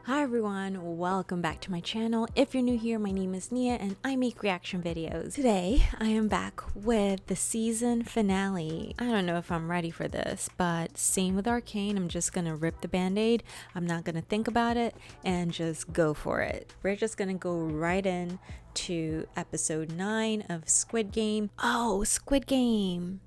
Hi everyone, welcome back to my channel. If you're new here, my name is Nia and I make reaction videos. Today, I am back with the season finale. I don't know if I'm ready for this, but same with Arcane, I'm just gonna rip the band-aid. I'm not gonna think about it and just go for it. We're just gonna go right in to episode 9 of Squid Game. Oh, Squid Game!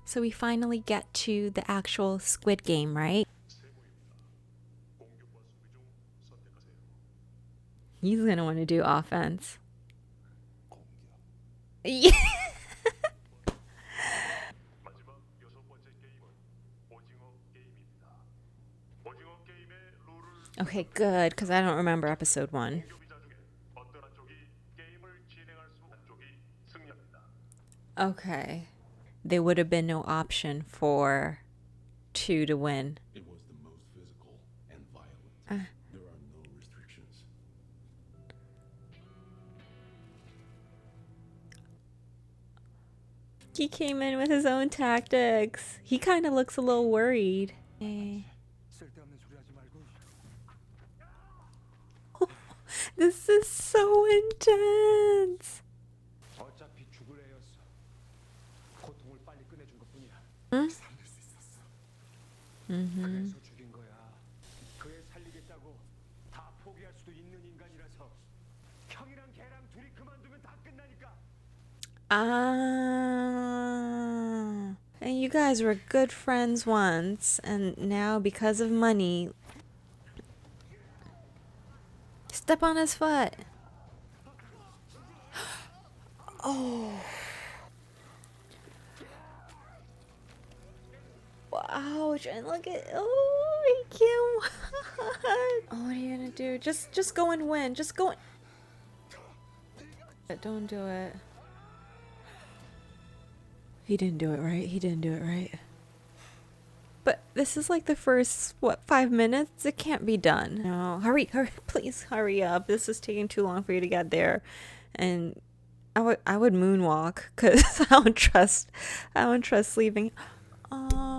So we finally get to the actual Squid Game, right? He's gonna want to do offense. Yeah. Okay, good, because I don't remember episode 1. Okay. There would have been no option for 2 to win. It was the most physical and violent. There are no restrictions. He came in with his own tactics. He kind of looks a little worried. This is so intense. Hmm? Mm-hmm. Ah, and you guys were good friends once, and now because of money, step on his foot. Oh. Ouch, and look at, oh, he can't. Oh, what are you gonna do? Just go and win. Just go. Don't do it. He didn't do it right. He didn't do it right. But this is like the first, what, 5 minutes? It can't be done. No, hurry, please hurry up. This is taking too long for you to get there. And I would moonwalk because I don't trust leaving. Oh.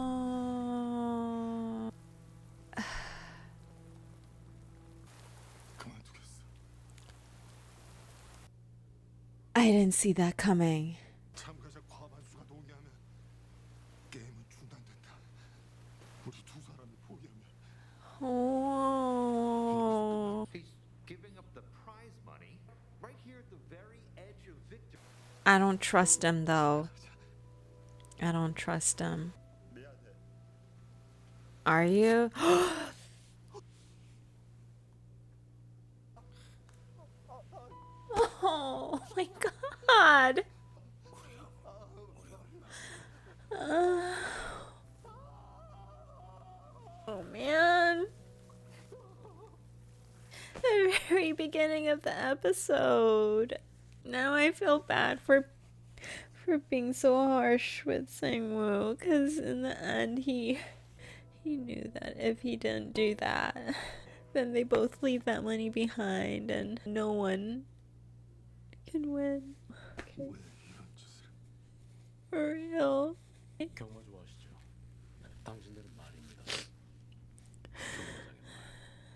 I didn't see that coming. Oh. I don't trust him though. I don't trust him. Are you? Oh my god. Oh man. The very beginning of the episode. Now I feel bad for being so harsh with Sangwoo, because in the end he knew that if he didn't do that, then they both leave that money behind and no one can win. Okay. For real.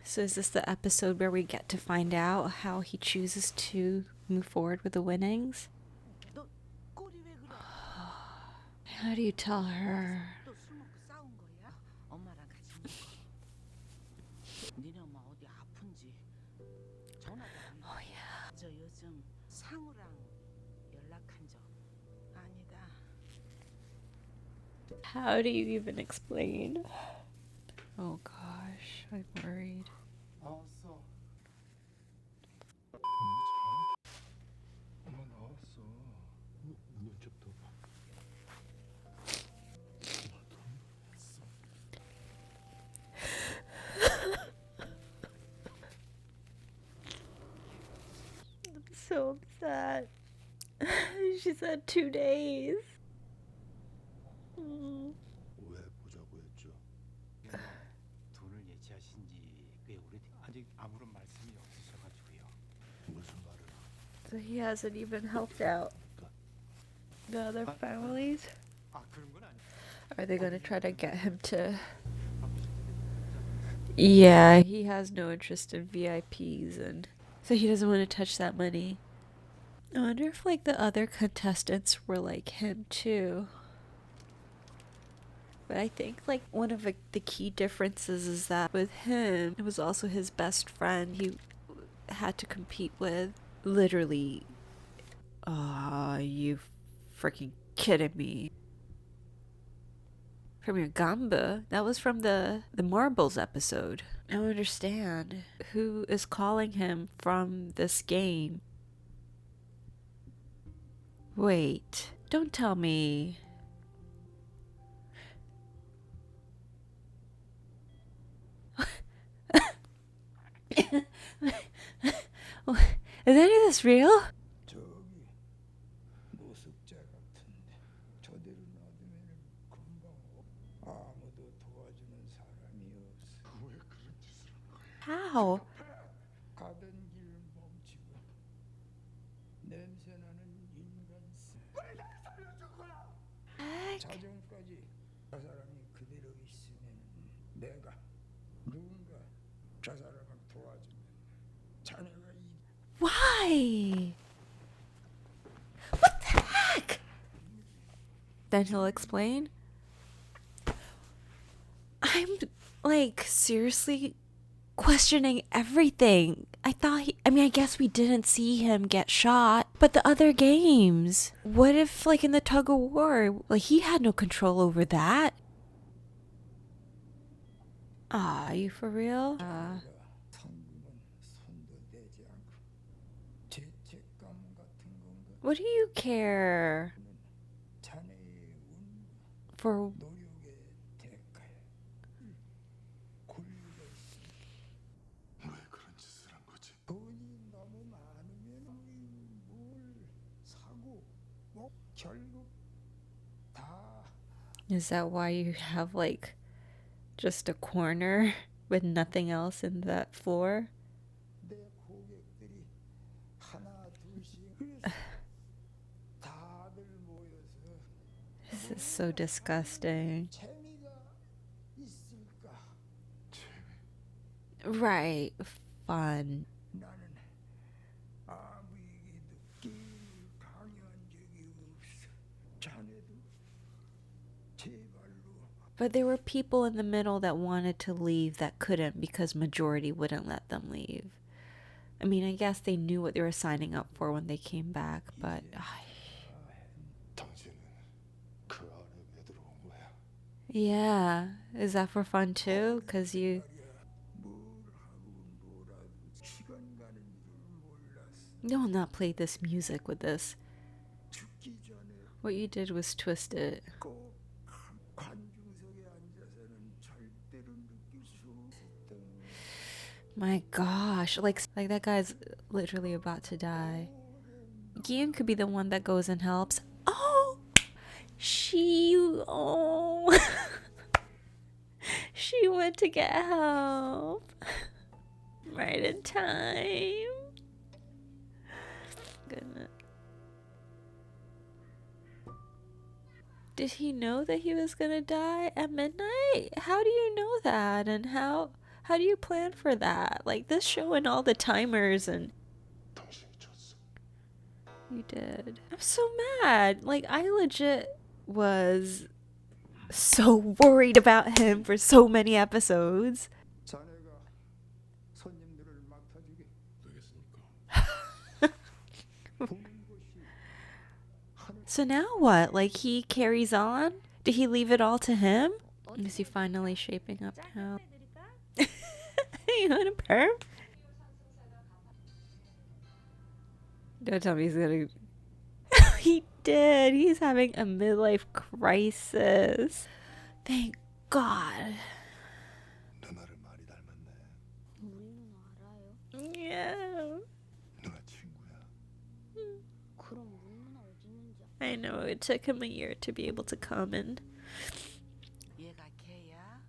So is this the episode where we get to find out how he chooses to move forward with the winnings? How do you tell her? Oh yeah. How do you even explain? Oh gosh, I'm worried. I'm so upset. She said 2 days. So he hasn't even helped out the other families? Are they gonna try to get him to Yeah, he has no interest in VIPs, and so he doesn't want to touch that money. I wonder if like the other contestants were like him too. But I think like one of the key differences is that with him, it was also his best friend he had to compete with. Literally, you freaking kidding me? From your gamba? That was from the marbles episode. I don't understand who is calling him from this game. Wait, don't tell me. Is any of this real? 저기 노숙자 같은데 저대로 놔두면 금방 아무도 도와주는 사람이 없어. 왜 그런 짓을 하는 거야? How? 가던 길 멈추고 냄새나는 인간스. 왜 날 살려준 거야? 자정까지 저 사람이 그대로 있으면 내가 누군가 저 사람을 도와주면 자네가 이 Why? What the heck? Then he'll explain. I'm like seriously questioning everything. I guess we didn't see him get shot, but the other games. What if, like, in the tug of war, like, he had no control over that? Are you for real? 성금은 손도 대지 않고 죄책감 같은 건가? What do you care 자네의 운과 for? 노력의 대가에 권리가 있어. 왜 그런 짓을 한 거지? 돈이 너무 많으면 뭘 사고 뭐 결국 다 Is that why you have, like, just a corner with nothing else in that floor? 내 고객들이 하나 둘씩 그래서 다들 모여서 This is so disgusting. 재미가 있을까? Right. Fun. 나는 아무에게도 게임을 강요한 적이 없어. 자네도 제발로 But there were people in the middle that wanted to leave that couldn't because majority wouldn't let them leave. I mean, I guess they knew what they were signing up for when they came back, but 당신은 그 안에 왜 들어온 거야? yeah. Is that for fun too? Because you 뭘 하고 놀아도 시간 가는 줄 몰랐어. no, not play this music with this. 죽기 전에 What you did was twist it. 꼭 관중석에 앉아서는 절대로 느낄 수 없었던 My gosh, like that guy's literally about to die. Gian could be the one that goes and helps. Oh, oh, she went to get help right in time. Goodness. Did he know that he was gonna die at midnight? How do you know that? And how do you plan for that? Like this show and all the timers and 당신이 졌어. you did. I'm so mad. Like I legit was so worried about him for so many episodes. 자네가 손님들을 맡아주게 되겠습니까? 보는 것이 하늘 So now what? Like he carries on? Did he leave it all to him? Is he finally shaping up now? You want a perm? Don't tell me he's gonna. He did. He's having a midlife crisis. Thank God. 누나를 많이 닮았네. 우리 누나 알아요? Yeah. 누나 친구야. 그럼 우리 누나 어디 있는지 I know it took him a year to be able to come and. 얘가 걔야?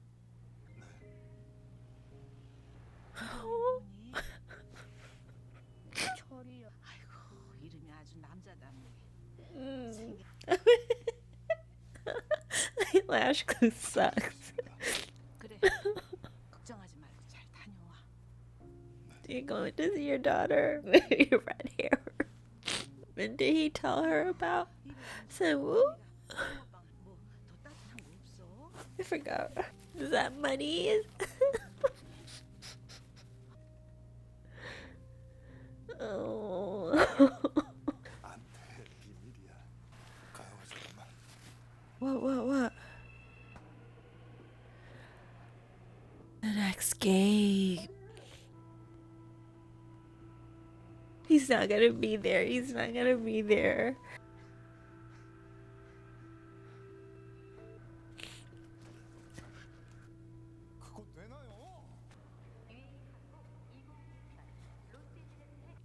철이요. 아이고 이름이 아주 남자답네. Lash glue sucks. 그래 걱정하지 말고 You're going to see your daughter. Your red hair. And did he tell her about Sanwoo? 뭐 더 따뜻한 거 없어? I forgot. Is that money? Oh. 안돼 비밀이야. 가요 잠깐만. What? An escape. He's not gonna be there. He's not gonna be there. 그거 되나요?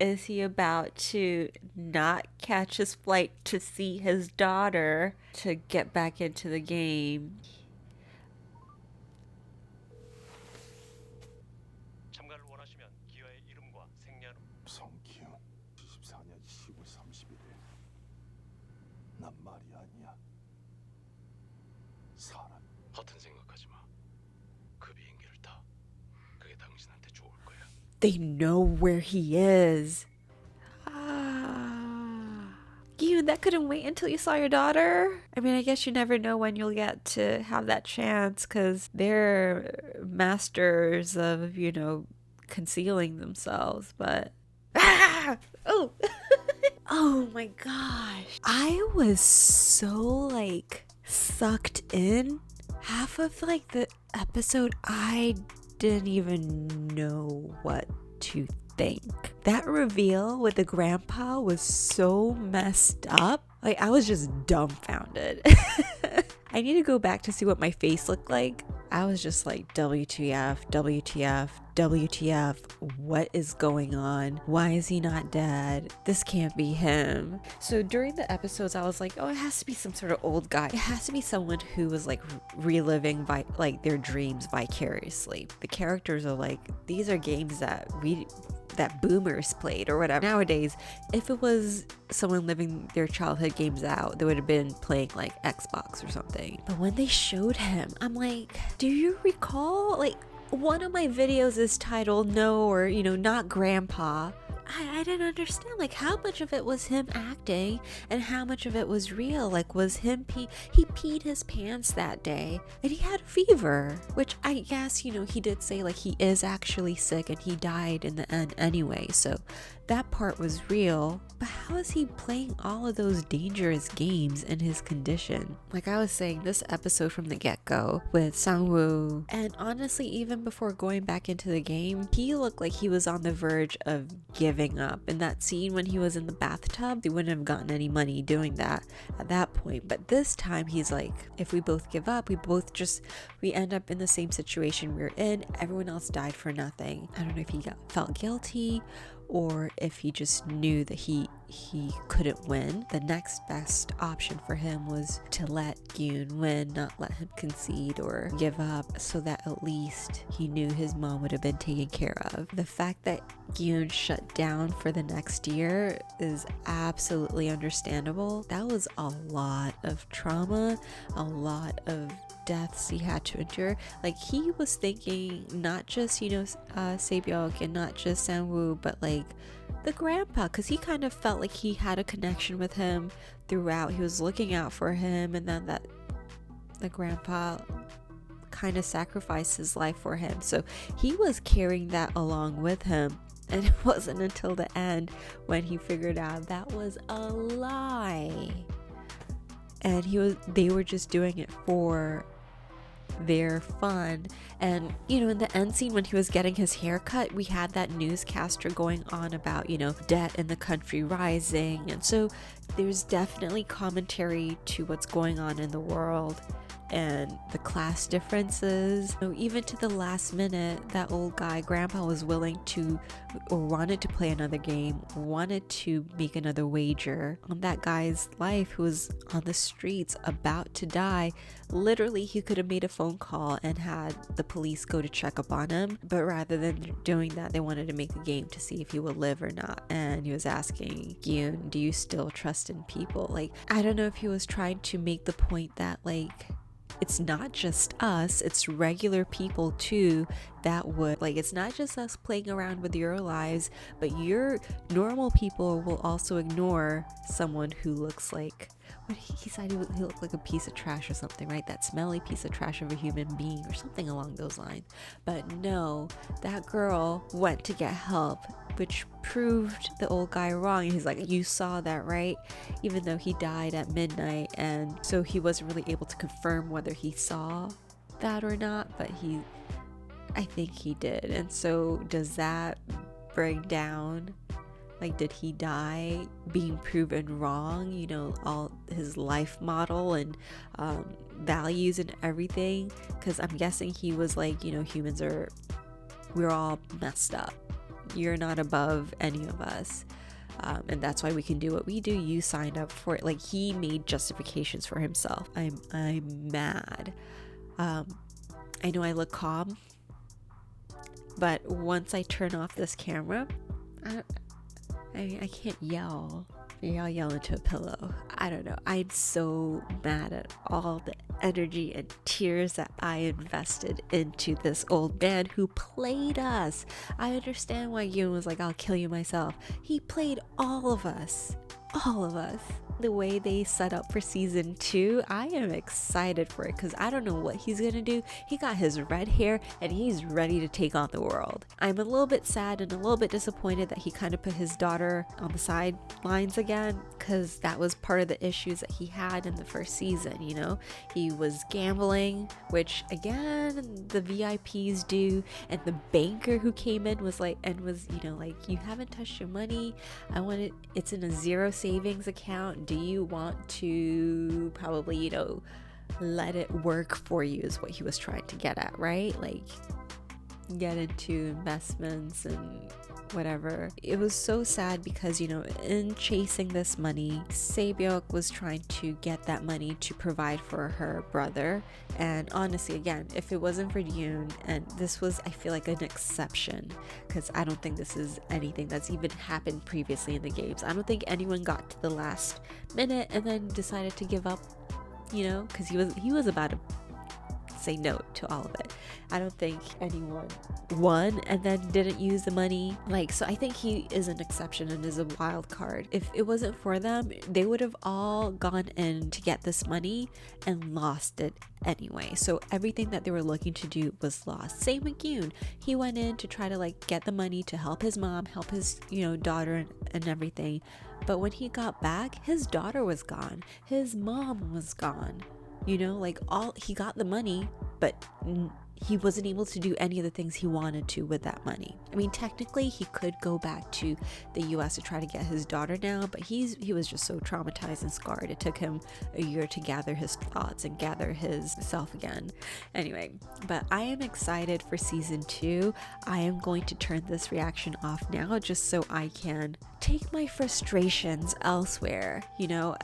Is he about to not catch his flight to see his daughter to get back into the game? 참가를 원하시면 기어의 이름과 생년을 성기훈 24년 10월 31일. 난 말이 아니야. 사람. 허튼 생각하지 마. 그 비행기를 타. 그게 당신한테 좋을 거야. They know where he is. You, that couldn't wait until you saw your daughter? I mean, I guess you never know when you'll get to have that chance because they're masters of, you know, concealing themselves, but... Oh! Oh my gosh. I was so, like, sucked in. Half of, like, the episode, I didn't even know what to think. That reveal with the grandpa was so messed up. Like, I was just dumbfounded. I need to go back to see what my face looked like. I was just like, WTF, WTF, WTF, what is going on? Why is he not dead? This can't be him. So during the episodes, I was like, oh, it has to be some sort of old guy. It has to be someone who was like reliving like their dreams vicariously. The characters are like, these are games that boomers played or whatever. Nowadays, if it was someone living their childhood games out, they would have been playing like Xbox or something. But when they showed him, I'm like, do you recall? Like, one of my videos is titled No, or, you know, Not Grandpa. I didn't understand, like, how much of it was him acting and how much of it was real. Like, was him he peed his pants that day and he had a fever, which I guess, you know, he did say like he is actually sick and he died in the end anyway, so that part was real. But how is he playing all of those dangerous games in his condition? Like I was saying, this episode from the get-go with Sang-woo, and honestly, even before going back into the game, he looked like he was on the verge of giving up. In that scene when he was in the bathtub, he wouldn't have gotten any money doing that at that point. But this time, he's like, if we both give up, we end up in the same situation we're in. Everyone else died for nothing. I don't know if he felt guilty or if he just knew that he couldn't win. The next best option for him was to let Yoon win, not let him concede or give up, so that at least he knew his mom would have been taken care of. The fact that Yoon shut down for the next year is absolutely understandable. That was a lot of trauma, a lot of deaths he had to endure. Like, he was thinking not just, you know, Sae-byuk and not just Sang-woo, but like the grandpa, because he kind of felt like he had a connection with him throughout. He was looking out for him, and then that the grandpa kind of sacrificed his life for him, so he was carrying that along with him. And it wasn't until the end when he figured out that was a lie, and they were just doing it for their fun. And, you know, in the end scene when he was getting his hair cut, we had that newscaster going on about, you know, debt in the country rising, and so there's definitely commentary to what's going on in the world and the class differences. So even to the last minute, that old guy grandpa was willing to, or wanted to play another game, wanted to make another wager on that guy's life who was on the streets about to die. Literally, he could have made a phone call and had the police go to check up on him, but rather than doing that, they wanted to make a game to see if he would live or not. And he was asking Yoon, do you still trust in people? Like, I don't know if he was trying to make the point that, like, it's not just us, it's regular people too that would, like, it's not just us playing around with your lives, but your normal people will also ignore someone who looks like, what he said, he looked like a piece of trash or something, right? That smelly piece of trash of a human being or something along those lines. But no, that girl went to get help, which proved the old guy wrong. He's like, you saw that, right? Even though he died at midnight, and so he wasn't really able to confirm whether he saw that or not, but I think he did. And so does that bring down, like, did he die being proven wrong, you know, all his life model and values and everything? Because I'm guessing he was like, you know, we're all messed up, you're not above any of us, and that's why we can do what we do. You signed up for it. Like, he made justifications for himself. I'm mad. I know I look calm, but once I turn off this camera, I can't yell. Maybe I'll yell into a pillow. I don't know. I'm so mad at all the energy and tears that I invested into this old man who played us. I understand why Yoon was like, I'll kill you myself. He played all of us. All of us. The way they set up for season 2, I am excited for it because I don't know what he's gonna do. He got his red hair and he's ready to take on the world. I'm a little bit sad and a little bit disappointed that he kind of put his daughter on the sidelines again, because that was part of the issues that he had in the first season. You know, he was gambling, which again the VIPs do, and the banker who came in was like, you know, like, you haven't touched your money, it's in a zero savings account. Do you want to probably, you know, let it work for you, is what he was trying to get at, right? Like, get into investments and whatever. It was so sad because, you know, in chasing this money, Saebyuk was trying to get that money to provide for her brother. And honestly, again, if it wasn't for Yoon, and this was, I feel like, an exception, because I don't think this is anything that's even happened previously in the games. I don't think anyone got to the last minute and then decided to give up, you know, because he was about to say no to all of it. I don't think anyone won and then didn't use the money. Like, so I think he is an exception and is a wild card. If it wasn't for them, they would have all gone in to get this money and lost it anyway. So everything that they were looking to do was lost. Same with Yoon. He went in to try to, like, get the money to help his mom, help his, you know, daughter and everything. But when he got back, his daughter was gone. His mom was gone. You know, like, he got the money, but he wasn't able to do any of the things he wanted to with that money. I mean, technically he could go back to the US to try to get his daughter now, but he was just so traumatized and scarred. It took him a year to gather his thoughts and gather his self again. Anyway, but I am excited for season 2. I am going to turn this reaction off now just so I can take my frustrations elsewhere. You know,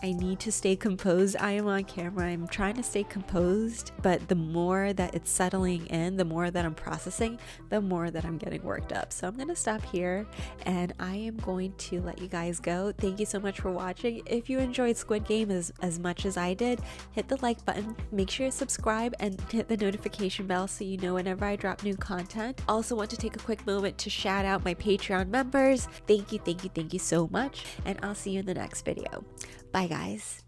I need to stay composed. I am on camera. I'm trying to stay composed, but the more that it's settling in, the more that I'm processing, the more that I'm getting worked up. So I'm going to stop here and I am going to let you guys go. Thank you so much for watching. If you enjoyed Squid Game as much as I did, hit the like button, make sure you subscribe and hit the notification bell so you know whenever I drop new content. Also want to take a quick moment to shout out my Patreon members. Thank you so much, and I'll see you in the next video. Bye guys.